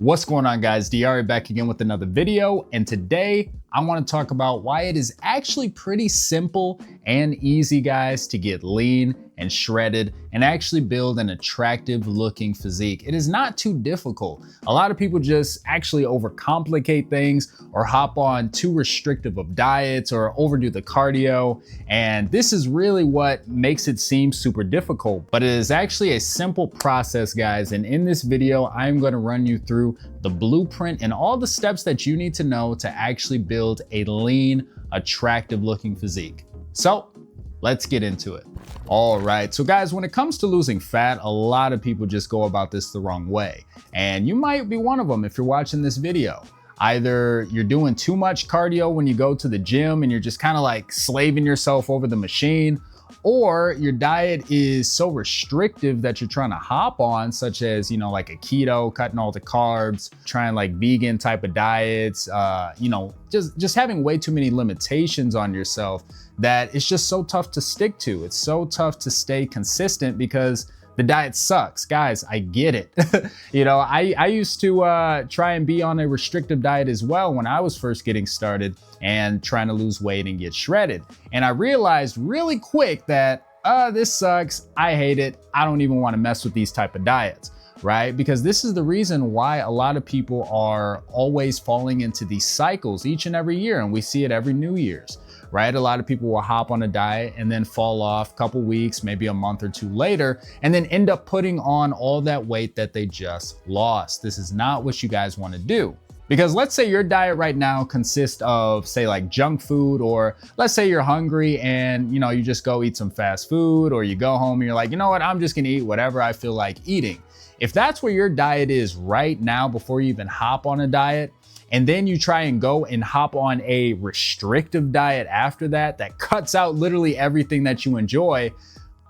What's going on, guys? DR back again with another video, and today I want to talk about why it is actually pretty simple and easy, guys, to get lean and shredded and actually build an attractive looking physique. It is not too difficult. A lot of people just actually overcomplicate things or hop on too restrictive of diets or overdo the cardio, and this is really what makes it seem super difficult, but it is actually a simple process, guys. And in this video, I'm going to run you through the blueprint and all the steps that you need to know to actually build a lean, attractive looking physique. So let's get into it. All right, so guys, when it comes to losing fat, a lot of people just go about this the wrong way. And you might be one of them if you're watching this video. Either you're doing too much cardio when you go to the gym and you're just kind of like slaving yourself over the machine, or your diet is so restrictive that you're trying to hop on, such as, like a keto, cutting all the carbs, trying like vegan type of diets, just having way too many limitations on yourself that it's just so tough to stick to. It's so tough to stay consistent because the diet sucks. Guys, I get it. I used to try and be on a restrictive diet as well when I was first getting started and trying to lose weight and get shredded. And I realized really quick that this sucks. I hate it. I don't even want to mess with these type of diets, right? Because this is the reason why a lot of people are always falling into these cycles each and every year. And we see it every New Year's, right? A lot of people will hop on a diet and then fall off a couple weeks, maybe a month or two later, and then end up putting on all that weight that they just lost. This is not what you guys want to do. Because let's say your diet right now consists of, say, like junk food, or let's say you're hungry and you just go eat some fast food, or you go home and you're like, you know what, I'm just gonna eat whatever I feel like eating. If that's where your diet is right now before you even hop on a diet, and then you try and go and hop on a restrictive diet after that, that cuts out literally everything that you enjoy,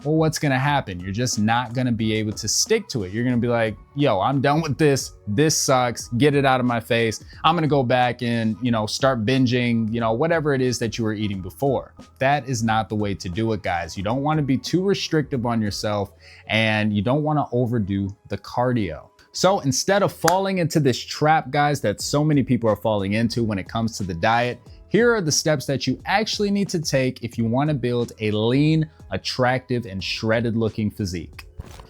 well, what's gonna happen? You're just not gonna be able to stick to it. You're gonna be like, yo, I'm done with this. This sucks. Get it out of my face. I'm gonna go back and, start binging, whatever it is that you were eating before. That is not the way to do it, guys. You don't wanna be too restrictive on yourself, and you don't wanna overdo the cardio. So instead of falling into this trap, guys, that so many people are falling into when it comes to the diet, here are the steps that you actually need to take if you want to build a lean, attractive, and shredded looking physique.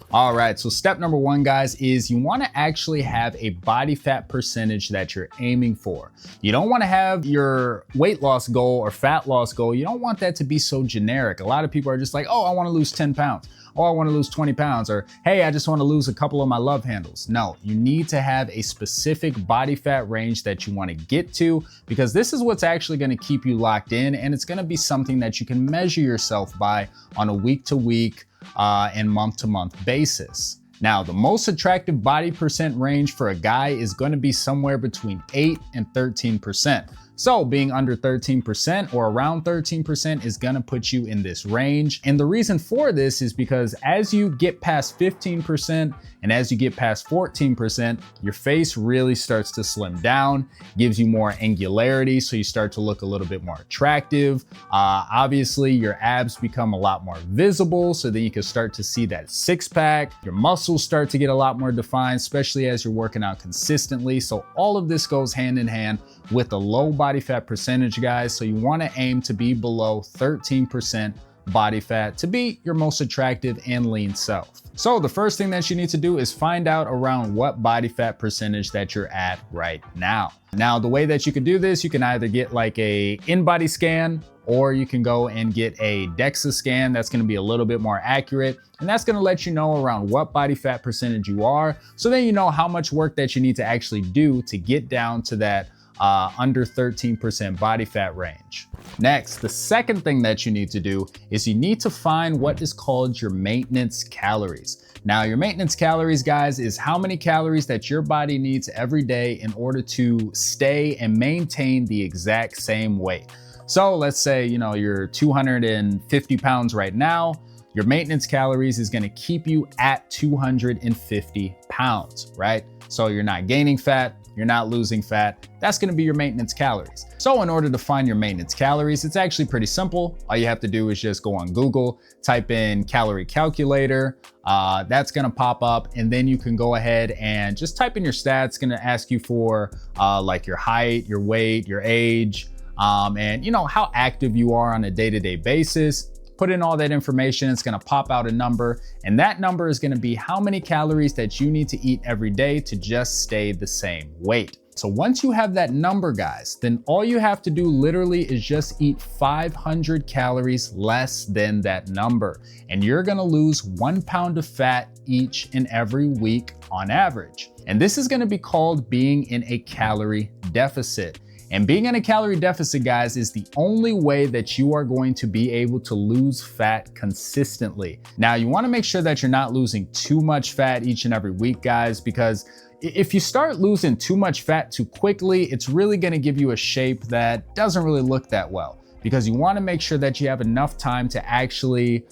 All right, so step number one, guys, is you want to actually have a body fat percentage that you're aiming for. You don't want to have your weight loss goal or fat loss goal. You don't want that to be so generic. A lot of people are just like, oh, I want to lose 10 pounds. Oh, I want to lose 20 pounds, or hey, I just want to lose a couple of my love handles. No, you need to have a specific body fat range that you want to get to, because this is what's actually going to keep you locked in, and it's going to be something that you can measure yourself by on a week to week and month to month basis. Now, the most attractive body percent range for a guy is going to be somewhere between 8 and 13%. So being under 13% or around 13% is gonna put you in this range. And the reason for this is because as you get past 15% and as you get past 14%, your face really starts to slim down, gives you more angularity, so you start to look a little bit more attractive. Obviously, your abs become a lot more visible, so then you can start to see that six pack. Your muscles start to get a lot more defined, especially as you're working out consistently. So all of this goes hand in hand with a low body fat percentage, guys. So you want to aim to be below 13% body fat to be your most attractive and lean self. So the first thing that you need to do is find out around what body fat percentage that you're at right now. Now, the way that you can do this, you can either get like a in-body scan, or you can go and get a DEXA scan. That's going to be a little bit more accurate, and that's going to let you know around what body fat percentage you are. So then you know how much work that you need to actually do to get down to that under 13% body fat range. Next, the second thing that you need to do is you need to find what is called your maintenance calories. Now, your maintenance calories, guys, is how many calories that your body needs every day in order to stay and maintain the exact same weight. So let's say, you're 250 pounds right now. Your maintenance calories is gonna keep you at 250 pounds, right? So you're not gaining fat you're not losing fat. That's gonna be your maintenance calories. So in order to find your maintenance calories, it's actually pretty simple. All you have to do is just go on Google, type in calorie calculator, that's gonna pop up, and then you can go ahead and just type in your stats. It's gonna ask you for like your height, your weight, your age, and you know how active you are on a day-to-day basis. Put in all that information, it's gonna pop out a number, and that number is gonna be how many calories that you need to eat every day to just stay the same weight. So once you have that number, guys, then all you have to do literally is just eat 500 calories less than that number, and you're gonna lose 1 pound of fat each and every week on average. And this is gonna be called being in a calorie deficit. And being in a calorie deficit, guys, is the only way that you are going to be able to lose fat consistently. Now, you wanna make sure that you're not losing too much fat each and every week, guys, because if you start losing too much fat too quickly, it's really gonna give you a shape that doesn't really look that well, because you wanna make sure that you have enough time to actually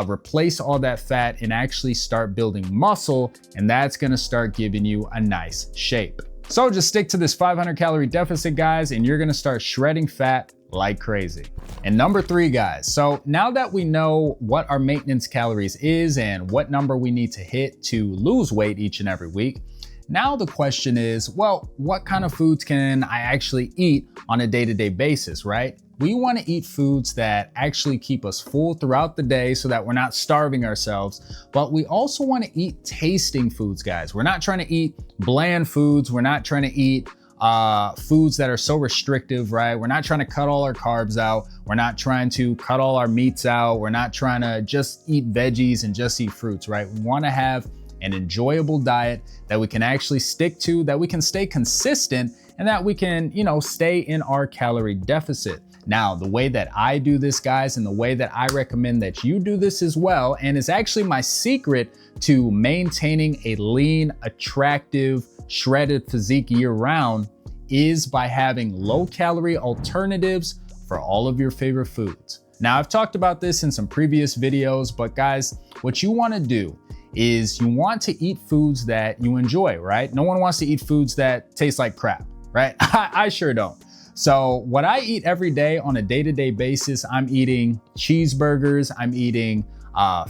replace all that fat and actually start building muscle, and that's gonna start giving you a nice shape. So just stick to this 500 calorie deficit, guys, and you're gonna start shredding fat like crazy. And number 3, guys, so now that we know what our maintenance calories is and what number we need to hit to lose weight each and every week, now the question is, well, what kind of foods can I actually eat on a day-to-day basis, right? We wanna eat foods that actually keep us full throughout the day so that we're not starving ourselves, but we also wanna eat tasting foods, guys. We're not trying to eat bland foods. We're not trying to eat foods that are so restrictive, right? We're not trying to cut all our carbs out. We're not trying to cut all our meats out. We're not trying to just eat veggies and just eat fruits, right? We wanna have an enjoyable diet that we can actually stick to, that we can stay consistent, and that we can, you know, stay in our calorie deficit. Now, the way that I do this, guys, and the way that I recommend that you do this as well, and it's actually my secret to maintaining a lean, attractive, shredded physique year round, is by having low-calorie alternatives for all of your favorite foods. Now, I've talked about this in some previous videos, but guys, what you wanna do is you want to eat foods that you enjoy, right? No one wants to eat foods that taste like crap, right? I sure don't. So what I eat every day on a day-to-day basis, I'm eating cheeseburgers, I'm eating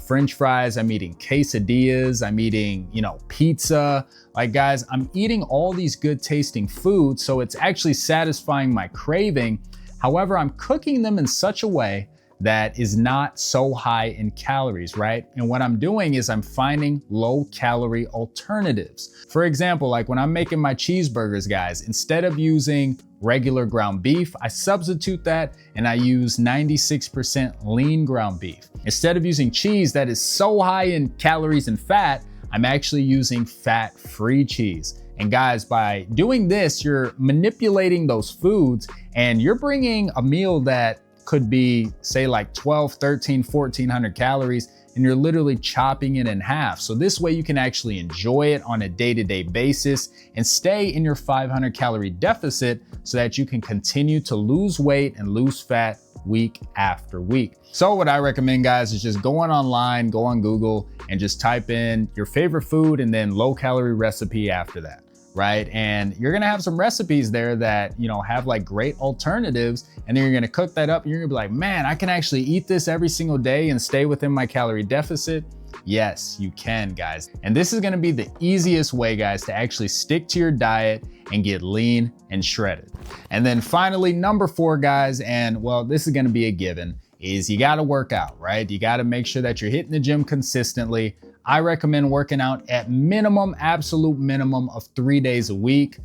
French fries, I'm eating quesadillas, I'm eating, you know, pizza. Like, guys, I'm eating all these good tasting foods, so it's actually satisfying my craving. However, I'm cooking them in such a way that is not so high in calories, right? And what I'm doing is I'm finding low calorie alternatives. For example, like when I'm making my cheeseburgers, guys, instead of using regular ground beef, I substitute that and I use 96% lean ground beef. Instead of using cheese that is so high in calories and fat, I'm actually using fat-free cheese. And guys, by doing this, you're manipulating those foods and you're bringing a meal that could be, say, like 12, 13, 1400 calories, and you're literally chopping it in half. So this way you can actually enjoy it on a day-to-day basis and stay in your 500 calorie deficit so that you can continue to lose weight and lose fat week after week. So what I recommend, guys, is just going online, go on Google, and just type in your favorite food and then low-calorie recipe after that. Right? And you're gonna have some recipes there that, you know, have like great alternatives, and then you're gonna cook that up and you're gonna be like, man, I can actually eat this every single day and stay within my calorie deficit. Yes, you can, guys. And this is gonna be the easiest way, guys, to actually stick to your diet and get lean and shredded. And then finally, number 4, guys, and well, this is gonna be a given, is you gotta work out, right? You gotta make sure that you're hitting the gym consistently. I recommend working out at minimum, absolute minimum of 3 days a week.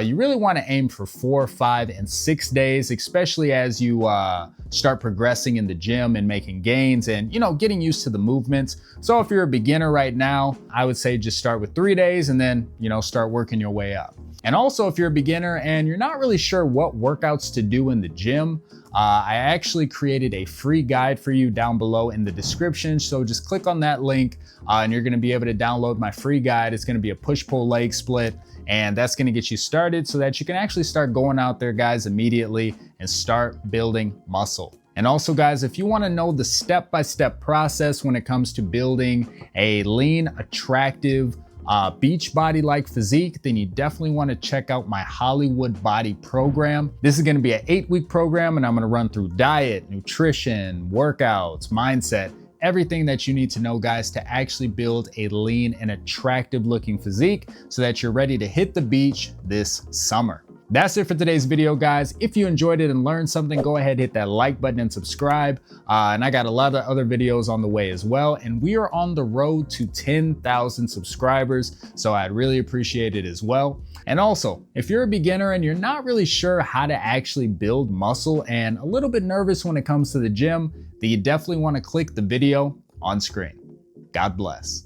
You really wanna aim for 4, 5, and 6 days, especially as you start progressing in the gym and making gains and, you know, getting used to the movements. So if you're a beginner right now, I would say just start with 3 days and then, you know, start working your way up. And also, if you're a beginner and you're not really sure what workouts to do in the gym, I actually created a free guide for you down below in the description. So just click on that link and you're gonna be able to download my free guide. It's gonna be a push-pull leg split, and that's gonna get you started so that you can actually start going out there, guys, immediately and start building muscle. And also, guys, if you wanna know the step-by-step process when it comes to building a lean, attractive, beach body like physique, then you definitely want to check out my Hollywood Body program. This is going to be an 8-week program, and I'm going to run through diet, nutrition, workouts, mindset, everything that you need to know, guys, to actually build a lean and attractive looking physique so that you're ready to hit the beach this summer. That's it for today's video, guys. If you enjoyed it and learned something, go ahead, hit that like button and subscribe. And I got a lot of other videos on the way as well. And we are on the road to 10,000 subscribers, so I'd really appreciate it as well. And also, if you're a beginner and you're not really sure how to actually build muscle and a little bit nervous when it comes to the gym, then you definitely want to click the video on screen. God bless.